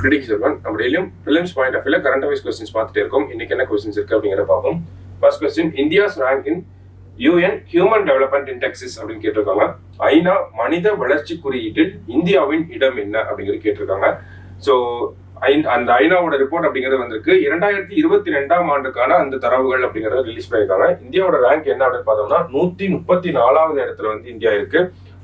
Critics இருக்கும். நம்ம டெய்லியும் ப்ரிலிம்ஸ் பாயிண்ட் ஆஃப் வியூல கரண்ட் அஃபேர்ஸ் கொஸ்டின்ஸ் பார்த்துட்டே இருக்கோம். இன்னைக்கு என்ன கொஸ்டின்ஸ் இருக்கு அப்படிங்கிறத பார்ப்போம். First question, India's rank in UN human development indexes அப்படின்னு கேட்டிருக்காங்க. ஐநா மனித வளர்ச்சி குறியீட்டில் இந்தியாவின் இடம் என்ன அப்படிங்கிறது கேட்டிருக்காங்க. ஸோ அந்த ஐநாவோட ரிப்போர்ட் அப்படிங்கிறது வந்திருக்கு. 2022ஆம் ஆண்டுக்கான அந்த தரவுகள் அப்படிங்கறத ரிலீஸ் பண்ணியிருக்காங்க. இந்தியாவோட ரேங்க் என்ன அப்படின்னு பார்த்தோம்னா 134வது இடத்துல வந்து இந்தியா இருக்கு.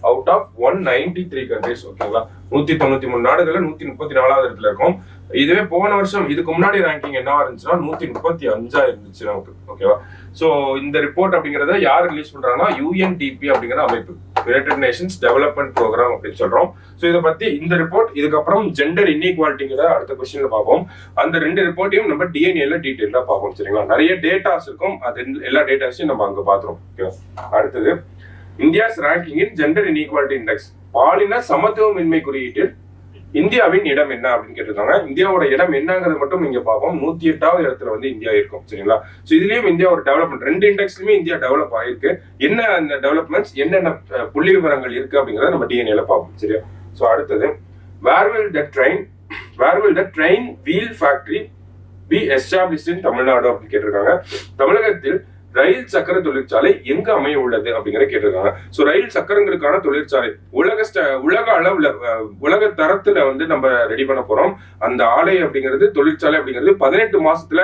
Out of 193 countries. ஓகேங்களா, 193 நாடுகள்ல 134வது இடத்துல இருக்கும். இதுவே போன வருஷம் இதுக்கு முன்னாடி ரேங்கிங் என்னவா இருந்துச்சுன்னா 135 இருந்துச்சு நமக்கு. ஓகேவா, சோ இந்த ரிப்போர்ட் அப்படிங்கறத யார் ரிலீஸ் பண்றாங்கன்னா UNDP அப்படிங்கிற அமைப்பு, யுனைடெட் நேஷன்ஸ் டெவலப்மெண்ட் ப்ரோக்ராம் அப்படின்னு சொல்றோம். ஸோ இதை பத்தி இந்த ரிப்போர்ட், இதுக்கப்புறம் ஜெண்டர் இன்இக்வாலிட்டிங்கிற அடுத்த கொஸ்டின்ல பார்ப்போம். அந்த ரெண்டு ரிப்போர்ட்டையும் நம்ம டிஎன்ஏல டீட்டெயிலா பார்ப்போம். சரிங்களா, நிறைய டேட்டாஸ் இருக்கும், அது எல்லா டேட்டாஸையும் நம்ம அங்க பாத்துறோம். ஓகேவா, அடுத்தது இந்தியாஸ் ரேங்கிங் இன் ஜெண்டர் இன்இக்வாலிட்டி இண்டெக்ஸ், பாலின சமத்துவமின்மை குறியீட்டில் இந்தியாவின் இடம் என்ன அப்படின்னு கேட்டிருக்காங்க. இந்தியாவோட இடம் என்னங்கிறது மட்டும் நீங்க பார்ப்போம். 108வது இடத்துல வந்து இந்தியா இருக்கும். சரிங்களா, சோ இதுலயும் இந்தியா ஒரு டெவலப்மெண்ட், ரெண்டு இண்டெக்ஸ்லயுமே இந்தியா டெவலப் ஆயிருக்கு. என்ன அந்த டெவலப்மெண்ட்ஸ், என்னென்ன புள்ளி விவரங்கள் இருக்கு அப்படிங்கறத நம்ம டிஎன்ஏல பார்ப்போம். சரியா, சோ அடுத்தது, where will the train wheel factory be established in Tamil Nadu அப்படின்னு கேட்டிருக்காங்க. தமிழகத்தில் ரயில் சக்கர தொழிற்சாலை எங்க அமைய உள்ளது அப்படிங்கிற கேட்டிருக்காங்க. சோ ரயில் சக்கரங்களுக்கான தொழிற்சாலை உலக அளவுல, உலக தரத்துல வந்து நம்ம ரெடி பண்ண போறோம். அந்த ஆலை அப்படிங்கிறது, தொழிற்சாலை அப்படிங்கிறது 18 மாசத்துல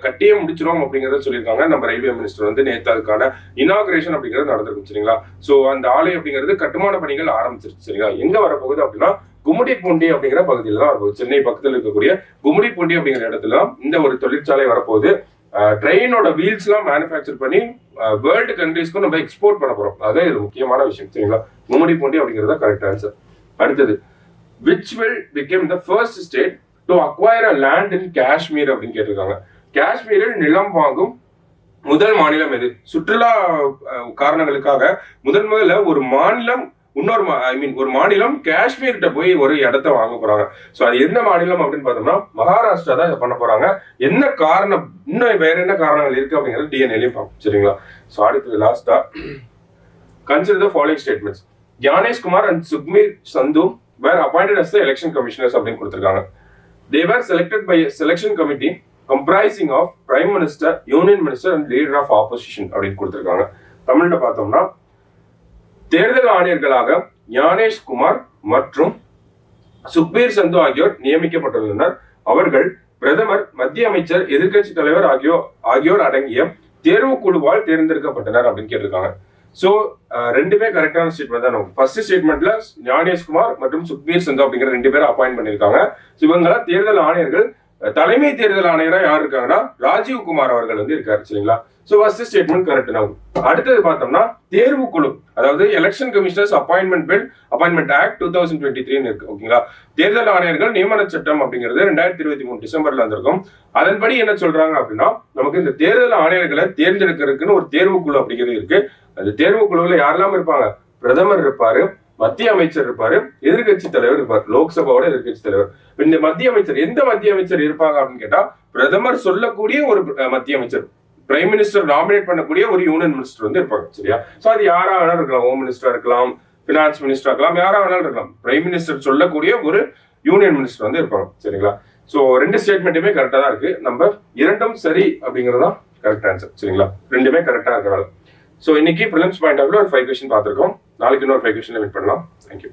கட்டியே முடிச்சிரும் அப்படிங்கறத சொல்லியிருக்காங்க. நம்ம ரயில்வே மினிஸ்டர் வந்து நேற்று அதுக்கான இனாகிரேஷன் அப்படிங்கிறது நடந்திருக்கும். சரிங்களா, சோ அந்த ஆலை அப்படிங்கிறது கட்டுமான பணிகள் ஆரம்பிச்சிருச்சு. சரிங்களா, எங்க வரப்போகுது அப்படின்னா கும்மிடிப்பூண்டி அப்படிங்கிற பகுதியில தான் வரப்போகுது. சென்னை பக்கத்தில் இருக்கக்கூடிய கும்மிடிப்பூண்டி அப்படிங்கிற இடத்துல இந்த ஒரு தொழிற்சாலை வரப்போகுது. ட்ரெயினோட வீல்ஸ் எல்லாம் மேனுஃபேக்சர் பண்ணி வேர்ல்டு கண்ட்ரீஸ்க்கும் நம்ம எக்ஸ்போர்ட் பண்ண போறோம். அதான் இது முக்கியமான விஷயம். சரிங்களா, கும்மிடிப்பூண்டி அப்படிங்கிறத கரெக்ட் ஆன்சர். அடுத்தது, which will become the first state to acquire a land in Kashmir அப்படின்னு கேட்டிருக்காங்க. காஷ்மீரில் நிலம் வாங்கும் முதல் மாநிலம் எது? சுற்றுலா காரணங்களுக்காக முதல்ல ஒரு மாநிலம் ஒரு மாநிலம் காஷ்மீர்கிட்ட போய் ஒரு இடத்த வாங்க போறாங்க. சோ அது என்ன மாநிலம் அப்படின்னு பார்த்தோம்னா மகாராஷ்டிரா தான் இதை பண்ண போறாங்க. என்ன காரணம், இன்னும் வேற என்ன காரணங்கள் இருக்கு அப்படிங்கிறது டிஎன்ஏலையும் பார்ப்போம். சரிங்களா, சோ அடுத்தது லாஸ்டா, consider the following statements. Gyanesh Kumar and Sukhbir Sandhu were appointed as the election commissioners அப்படின்னு கொடுத்திருக்காங்க. They were selected by a selection committee comprising of Prime Minister, Union Minister and Leader of Opposition அப்படின்னு கொடுத்திருக்காங்க. தமிழ்ல பார்த்தோம்னா, தேர்தல் ஆணையர்களாக ஞானேஷ் குமார் மற்றும் சுக்பீர் சந்து ஆகியோர் நியமிக்கப்பட்டுள்ளனர். அவர்கள் பிரதமர், மத்திய அமைச்சர், எதிர்கட்சி தலைவர் ஆகியோர் அடங்கிய தேர்வு குழுவால் தேர்ந்தெடுக்கப்பட்டனர் அப்படின்னு கேட்டிருக்காங்க. சோ ரெண்டுமே கரெக்டான ஸ்டேட்மெண்ட் தான். நமக்கு ஃபர்ஸ்ட் ஸ்டேட்மெண்ட்ல ஞானேஷ் குமார் மற்றும் சுக்பீர் சந்து அப்படிங்கிற ரெண்டு பேரும் அப்பாயிண்ட் பண்ணிருக்காங்க. இவங்க தேர்தல் ஆணையர்கள். தலைமை தேர்தல் ஆணையரா யார் இருக்காங்கன்னா ராஜீவ் குமார் அவர்கள் வந்து இருக்காரு. சரிங்களா, சோ ஃபர்ஸ்ட் ஸ்டேட்மெண்ட் கரெக்ட். அடுத்தது பார்த்தோம்னா தேர்வு குழு, அதாவது எலெக்ஷன் கமிஷனர்ஸ் அப்பாயின்மெண்ட் ஆக்ட் 2023 இருக்கு. ஓகேங்களா, தேர்தல் ஆணையர்கள் நியமன சட்டம் அப்படிங்கிறது 2023 டிசம்பர்ல வந்திருக்கும். அதன்படி என்ன சொல்றாங்க அப்படின்னா, நமக்கு இந்த தேர்தல் ஆணையர்களை தேர்ந்தெடுக்கிறதுக்குன்னு ஒரு தேர்வு குழு அப்படிங்கிறது இருக்கு. அந்த தேர்வு குழுவுல யாரெல்லாம் இருப்பாங்க? பிரதமர் இருப்பாரு, மத்திய அமைச்சர் இருப்பாரு, எதிர்கட்சி தலைவர் இருப்பார், லோக்சபாவோட எதிர்கட்சி தலைவர். இந்த மத்திய அமைச்சர், எந்த மத்திய அமைச்சர் இருப்பாங்க அப்படின்னு கேட்டா, பிரதமர் சொல்லக்கூடிய ஒரு மத்திய அமைச்சர், பிரைம் மினிஸ்டர் நாமினேட் பண்ணக்கூடிய ஒரு யூனியன் மினிஸ்டர் வந்து இருப்பாங்க. சரியா, சோ அது யாரா வேணாலும் இருக்கலாம், ஹோம் மினிஸ்டரா இருக்கலாம், பினான்ஸ் மினிஸ்டரா இருக்கலாம், யாரா வேணாலும் இருக்கலாம். பிரைம் மினிஸ்டர் சொல்லக்கூடிய ஒரு யூனியன் மினிஸ்டர் வந்து இருப்பாங்க. சரிங்களா, சோ ரெண்டு ஸ்டேட்மெண்ட்டுமே கரெக்டா தான் இருக்கு. நம்ம இரண்டும் சரி அப்படிங்கறதுதான் கரெக்ட் ஆன்சர். சரிங்களா, ரெண்டுமே கரெக்டா இருக்கிறாங்க. சோ இன்னைக்கு ப்ரிலிம்ஸ் பாயிண்ட் ஆஃப் வியூல ஒரு 5 கொஸ்டின் பார்த்திருக்கோம். நாளைக்கு இன்னொரு 5 கொஸ்டின்ல மீட் பண்ணலாம். தேங்க்யூ.